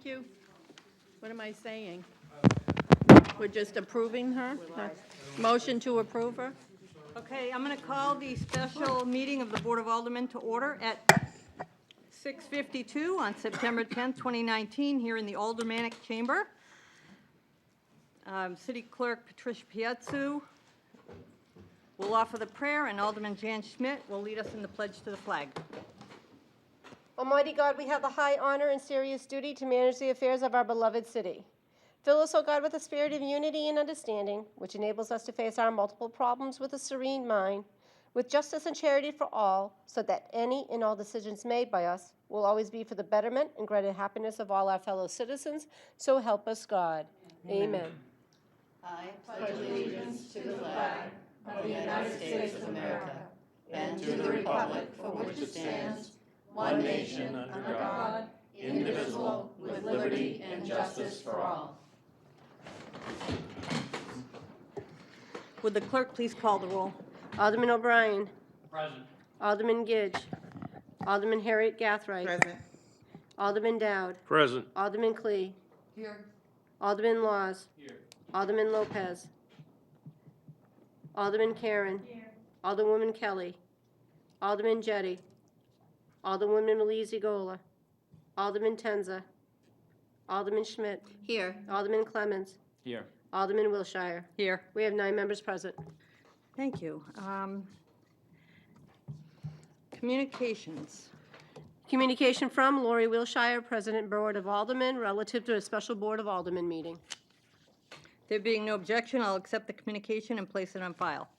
Thank you. What am I saying? We're just approving her? Motion to approve her? Okay, I'm going to call the special meeting of the Board of Aldermen to order at 6:52 on September 10th, 2019, here in the Aldermanic Chamber. City Clerk Patricia Piazzu will offer the prayer, and Alderman Jan Schmidt will lead us in the pledge to the flag. Almighty God, we have the high honor and serious duty to manage the affairs of our beloved city. Fill us, O God, with a spirit of unity and understanding, which enables us to face our multiple problems with a serene mind, with justice and charity for all, so that any and all decisions made by us will always be for the betterment and greater happiness of all our fellow citizens. So help us, God. Amen. I pledge allegiance to the flag of the United States of America and to the republic for which it stands, one nation under God, indivisible, with liberty and justice for all. Would the clerk please call the roll? Alderman O'Brien. Present. Alderman Gidge. Alderman Harriet Gathright. Present. Alderman Dowd. Present. Alderman Clee. Here. Alderman Laws. Here. Alderman Lopez. Alderman Karen. Here. Alderwoman Kelly. Alderman Jettie. Alderwoman Malizzi-Gola. Alderman Tenza. Alderman Schmidt. Here. Alderman Clemens. Here. Alderman Wilshire. Here. We have 9 members present. Thank you. Communications. Communication from Lori Wilshire, President Board of Aldermen, relative to a special Board of Aldermen meeting. There being no objection, I'll accept the communication and place it on file.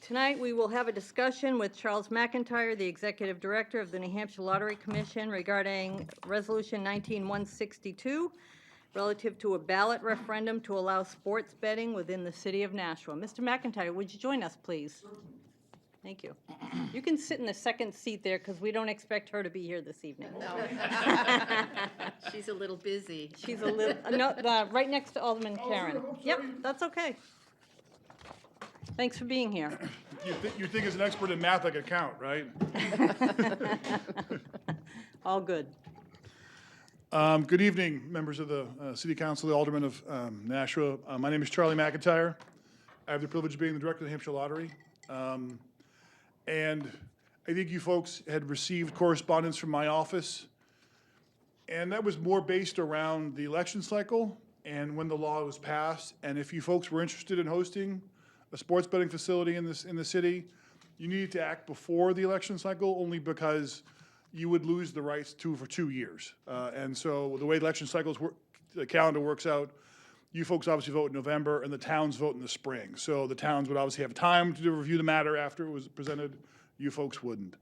Tonight, we will have a discussion with Charles McIntyre, the Executive Director of the New Hampshire Lottery Commission, regarding Resolution 19162, relative to a ballot referendum to allow sports betting within the city of Nashua. Mr. McIntyre, would you join us, please? Thank you. You can sit in the second seat there, because we don't expect her to be here this evening. No. She's a little busy. She's a little, no, right next to Alderman Karen. Yep, that's okay. Thanks for being here. You think as an expert in math I could count, right? All good. Good evening, members of the City Council, the Aldermen of Nashua. My name is Charlie McIntyre. I have the privilege of being the Director of the Hampshire Lottery. And I think you folks had received correspondence from my office, and that was more based around the election cycle and when the law was passed. And if you folks were interested in hosting a sports betting facility in the city, you needed to act before the election cycle, only because you would lose the rights for 2 years. And so the way election cycles work, the calendar works out, you folks obviously vote in November, and the towns vote in the spring. So the towns would obviously have time to review the matter after it was presented. You folks wouldn't.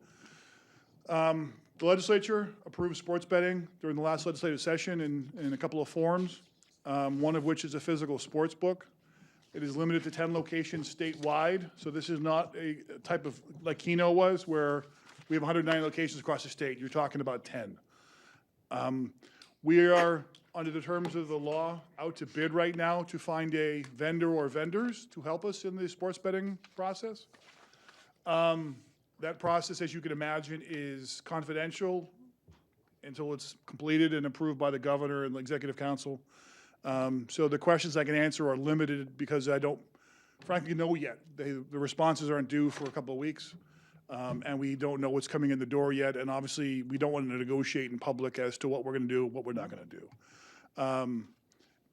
The legislature approved sports betting during the last legislative session in a couple of forms, one of which is a physical sports book. It is limited to 10 locations statewide, so this is not a type of, like Keno was, where we have 109 locations across the state. You're talking about 10. We are, under the terms of the law, out to bid right now to find a vendor or vendors to help us in the sports betting process. That process, as you can imagine, is confidential until it's completed and approved by the governor and the executive council. So the questions I can answer are limited because I don't, frankly, know yet. The responses aren't due for a couple of weeks, and we don't know what's coming in the door yet. And obviously, we don't want to negotiate in public as to what we're going to do, what we're not going to do.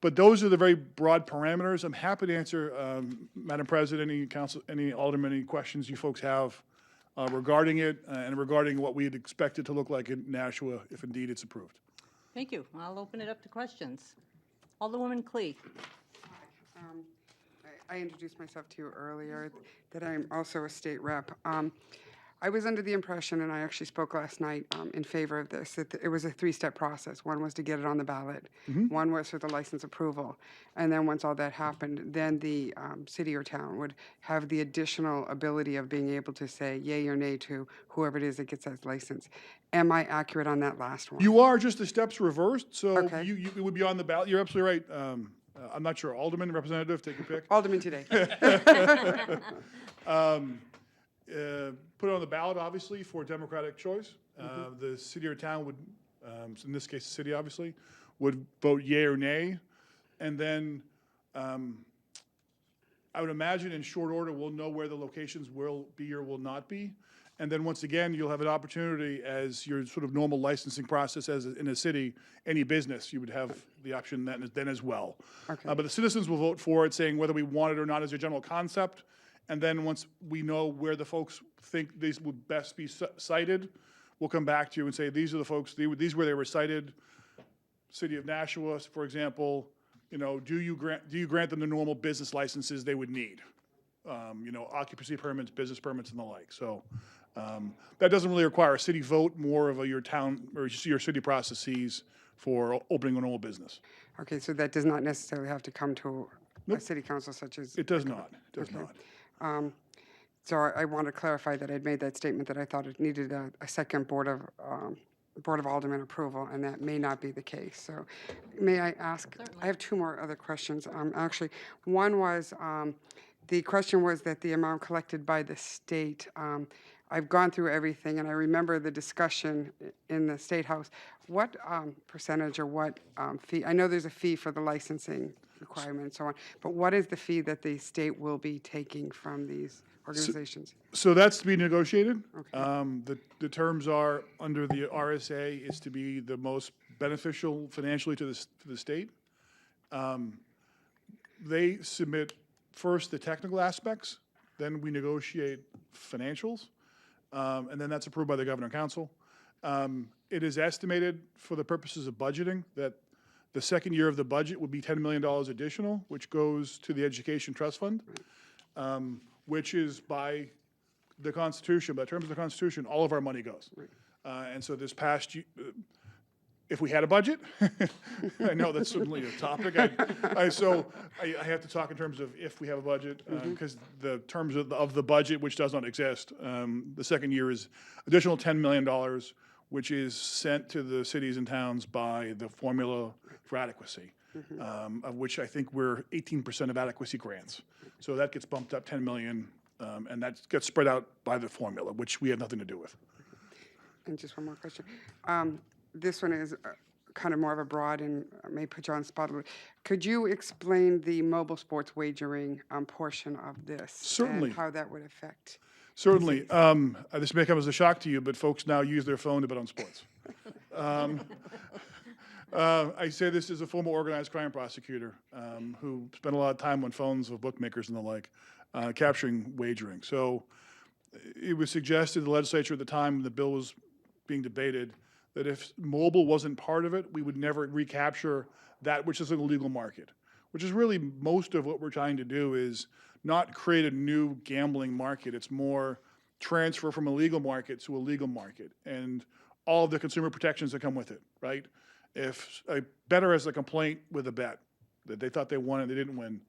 But those are the very broad parameters. I'm happy to answer, Madam President, any alderman, any questions you folks have regarding it and regarding what we'd expect it to look like in Nashua if indeed it's approved. Thank you. I'll open it up to questions. Alderwoman Clee. I introduced myself to you earlier, that I'm also a state rep. I was under the impression, and I actually spoke last night in favor of this, that it was a 3-step process. One was to get it on the ballot. One was for the license approval. And then once all that happened, then the city or town would have the additional ability of being able to say yay or nay to whoever it is that gets that license. Am I accurate on that last one? You are, just the steps reversed, so Okay. it would be on the ballot. You're absolutely right. I'm not sure, Alderman, Representative, take your pick. Alderman today. Put it on the ballot, obviously, for democratic choice. The city or town would so in this case, the city obviously, would vote yea or nay. And then I would imagine in short order, we'll know where the locations will be or will not be. And then once again, you'll have an opportunity as your sort of normal licensing process as in a city, any business, you would have the option then as well. Okay. But the citizens will vote for it, saying whether we want it or not as a general concept. And then once we know where the folks think these would best be cited, we'll come back to you and say, these are the folks, these where they were cited. City of Nashua, for example, do you grant them the normal business licenses they would need? Occupancy permits, business permits, and the like. So that doesn't really require a city vote, more of your town or your city processes for opening a normal business. Okay, so that does not necessarily have to come to a city council such as... It does not. It does not. So I want to clarify that I'd made that statement that I thought it needed a second Board of Aldermen approval, and that may not be the case. So may I ask, I have two more other questions. Actually, one was, the question was that the amount collected by the state, I've gone through everything, and I remember the discussion in the State House. What percentage or what fee, I know there's a fee for the licensing requirement and so on, but what is the fee that the state will be taking from these organizations? So that's to be negotiated. Okay. The terms are, under the RSA, is to be the most beneficial financially to the state. They submit first the technical aspects, then we negotiate financials, and then that's approved by the Governor and Council. It is estimated for the purposes of budgeting that the second year of the budget would be $10 million additional, which goes to the Education Trust Fund, which is by the Constitution, by terms of the Constitution, all of our money goes. And so this past year, if we had a budget, I know that's certainly a topic. I have to talk in terms of if we have a budget, because the terms of the budget, which does not exist, the second year is additional $10 million, which is sent to the cities and towns by the formula for adequacy, of which I think we're 18% of adequacy grants. So that gets bumped up 10 million, and that gets spread out by the formula, which we have nothing to do with. And just one more question. This one is kind of more of a broad and may put you on the spot a little. Could you explain the mobile sports wagering portion of this? Certainly. And how that would affect? Certainly. This may come as a shock to you, but folks now use their phone to bet on sports. I say this as a former organized crime prosecutor who spent a lot of time on phones of bookmakers and the like, capturing wagering. So it was suggested, the legislature at the time the bill was being debated, that if mobile wasn't part of it, we would never recapture that which is an illegal market, which is really most of what we're trying to do is not create a new gambling market. It's more transfer from a legal market to a legal market and all of the consumer protections that come with it, right? If a bettor has a complaint with a bet that they thought they won and they didn't win,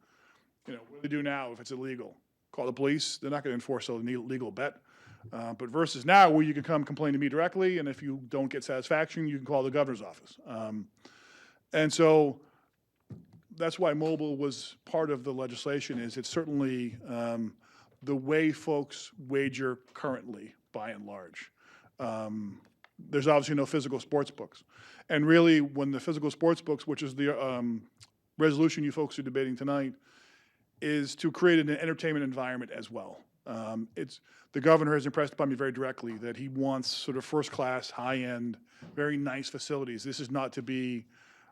what do they do now if it's illegal? Call the police. They're not going to enforce a legal bet. But versus now, where you can come complain to me directly, and if you don't get satisfaction, you can call the governor's office. And so that's why mobile was part of the legislation. Is it's certainly the way folks wager currently, by and large. There's obviously no physical sports books. And really, when the physical sports books, which is the resolution you folks are debating tonight, is to create an entertainment environment as well. The governor has impressed upon me very directly that he wants sort of first-class, high-end, very nice facilities. This is not to be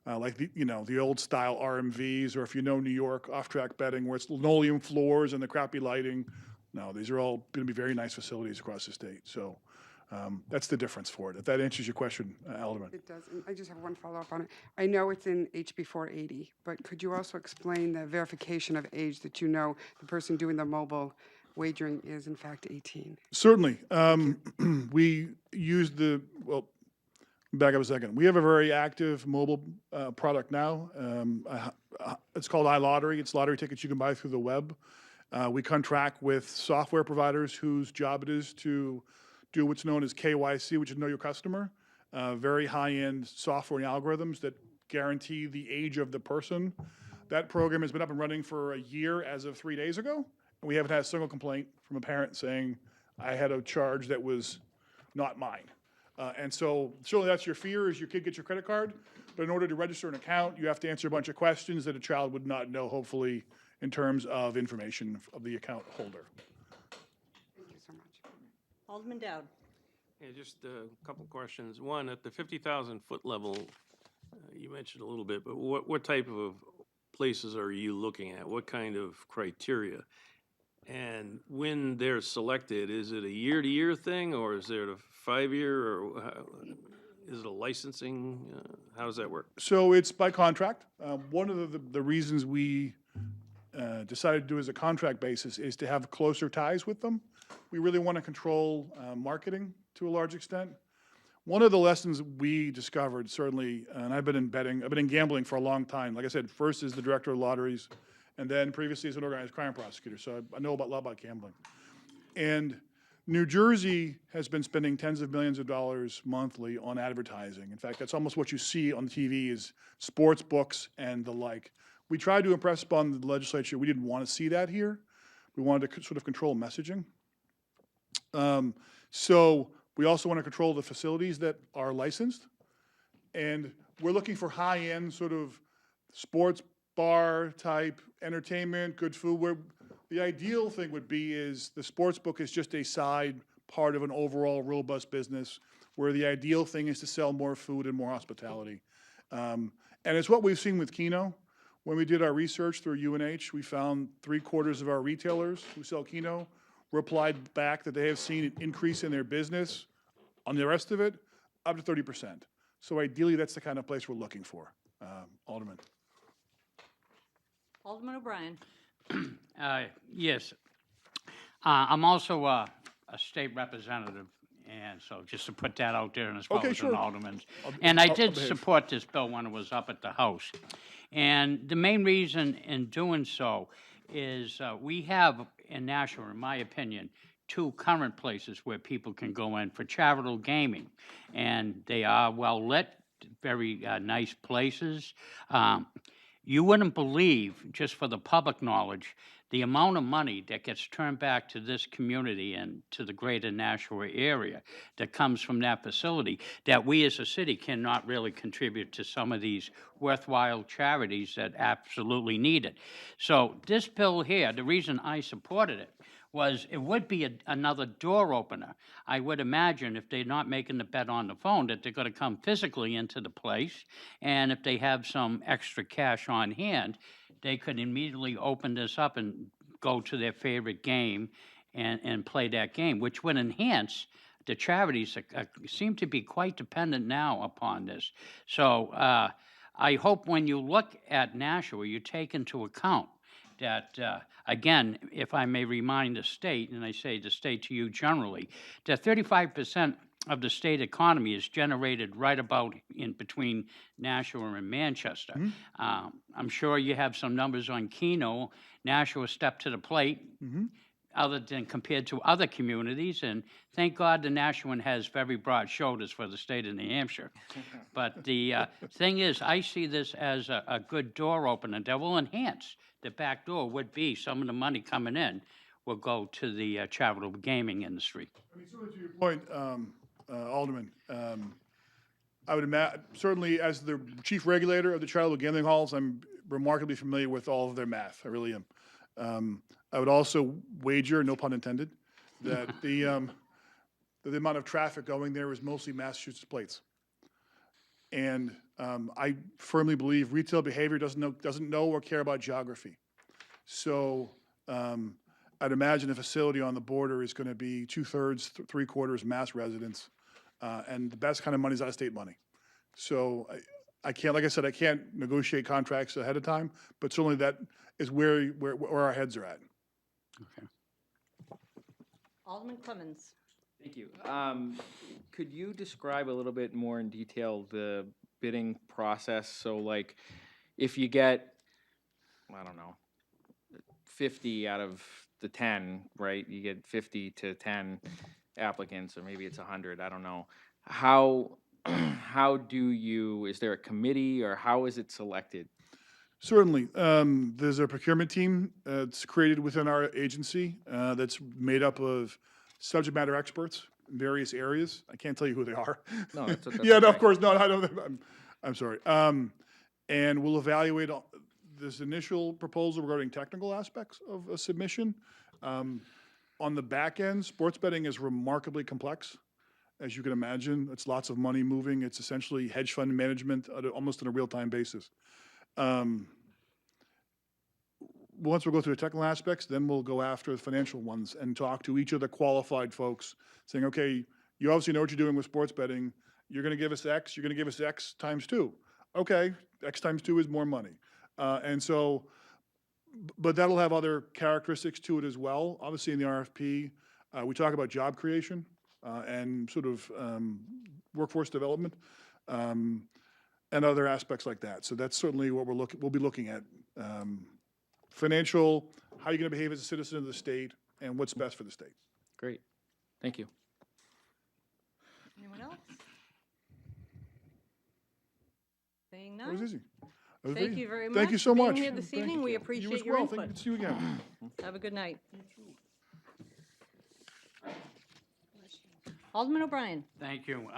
like the old-style RMVs, or if you know New York, off-track betting, where it's linoleum floors and the crappy lighting. No, these are all going to be very nice facilities across the state. So that's the difference for it. If that answers your question, Alderman. It does. And I just have one follow-up on it. I know it's in HB 480, but could you also explain the verification of age that the person doing the mobile wagering is in fact 18? Certainly. We use back up a second. We have a very active mobile product now. It's called iLottery. It's lottery tickets you can buy through the web. We contract with software providers whose job it is to do what's known as KYC, which is Know Your Customer. Very high-end software and algorithms that guarantee the age of the person. That program has been up and running for a year as of 3 days ago. And we haven't had a single complaint from a parent saying, I had a charge that was not mine. And so certainly that's your fear, is your kid gets your credit card, but in order to register an account, you have to answer a bunch of questions that a child would not know, hopefully, in terms of information of the account holder. Thank you so much. Alderman Dowd. Yeah, just a couple questions. One, at the 50,000-foot level, you mentioned a little bit, but what type of places are you looking at? What kind of criteria? And when they're selected, is it a year-to-year thing, or is it a 5-year, or is it a licensing? How does that work? So it's by contract. One of the reasons we decided to do it as a contract basis is to have closer ties with them. We really want to control marketing to a large extent. One of the lessons we discovered, certainly, and I've been in gambling for a long time. Like I said, first as the director of lotteries, and then previously as an organized crime prosecutor, so I know a lot about gambling. And New Jersey has been spending tens of millions of dollars monthly on advertising. In fact, that's almost what you see on TV is sports books and the like. We tried to impress upon the legislature, we didn't want to see that here. We wanted to sort of control messaging. So we also want to control the facilities that are licensed. And we're looking for high-end sort of sports bar type entertainment, good food, where the ideal thing would be is the sports book is just a side part of an overall robust business, where the ideal thing is to sell more food and more hospitality. And it's what we've seen with Keno. When we did our research through UNH, we found 3/4 of our retailers who sell Keno replied back that they have seen an increase in their business on the rest of it, up to 30%. So ideally, that's the kind of place we're looking for. Alderman. Alderman O'Brien. Yes. I'm also a state representative, and so just to put that out there, and as well Okay, as sure. an alderman. And I I'll did behave. support this bill when it was up at the House. And the main reason in doing so is we have in Nashua, in my opinion, 2 current places where people can go in for charitable gaming. And they are well-lit, very nice places. You wouldn't believe, just for the public knowledge, the amount of money that gets turned back to this community and to the greater Nashua area that comes from that facility, that we as a city cannot really contribute to some of these worthwhile charities that absolutely need it. So this bill here, the reason I supported it was it would be another door opener. I would imagine if they're not making the bet on the phone, that they're going to come physically into the place, and if they have some extra cash on hand, they could immediately open this up and go to their favorite game and play that game, which would enhance the charities that seem to be quite dependent now upon this. So I hope when you look at Nashua, you take into account that, again, if I may remind the state, and I say the state to you generally, that 35% of the state economy is generated right about in between Nashua and Manchester. I'm sure you have some numbers on Keno. Nashua stepped to the plate, other than compared to other communities, and thank God the Nashuan has very broad shoulders for the state of New Hampshire. But the thing is, I see this as a good door opener that will enhance. The back door would be some of the money coming in will go to the charitable gaming industry. I mean, certainly to your point, Alderman, I would imagine, certainly as the chief regulator of the charitable gambling halls, I'm remarkably familiar with all of their math. I really am. I would also wager, no pun intended, that the amount of traffic going there is mostly Massachusetts plates. And I firmly believe retail behavior doesn't know or care about geography. So I'd imagine a facility on the border is going to be 2/3, 3/4 Mass residents, and the best kind of money is out-of-state money. So I can't, like I said, I can't negotiate contracts ahead of time, but certainly that is where our heads are at. Okay. Alderman Clemmons. Thank you. Could you describe a little bit more in detail the bidding process? So like, if you get, I don't know, 50 out of the 10, right? You get 50 to 10 applicants, or maybe it's 100, I don't know. How do you, is there a committee, or how is it selected? Certainly. There's a procurement team that's created within our agency that's made up of subject matter experts in various areas. I can't tell you who they are. No, that's Yeah, no, okay. of course, no, I don't, I'm sorry. And we'll evaluate this initial proposal regarding technical aspects of a submission. On the back end, sports betting is remarkably complex. As you can imagine, it's lots of money moving. It's essentially hedge fund management almost on a real-time basis. Once we go through the technical aspects, then we'll go after the financial ones and talk to each of the qualified folks, saying, okay, you obviously know what you're doing with sports betting. You're going to give us X, you're going to give us X times 2. Okay, X times 2 is more money. And so, but that'll have other characteristics to it as well. Obviously, in the RFP, we talk about job creation and sort of workforce development and other aspects like that. So that's certainly what we'll be looking at. Financial, how you're going to behave as a citizen of the state, and what's best for the state. Great. Thank you. Anyone else? Seeing That was none? easy. That was Thank you very much. Thank you so for being much. here this Thank evening. We you. appreciate You as your well. input. Thank you. See you again. Have a good night. Alderman O'Brien. Thank you.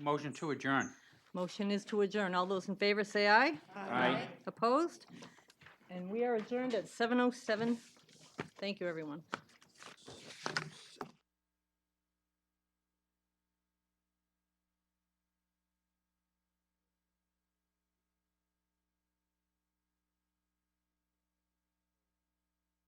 Motion to adjourn. Motion is to adjourn. All those in favor say aye. Aye. Opposed? And we are adjourned at 7:07. Thank you, everyone.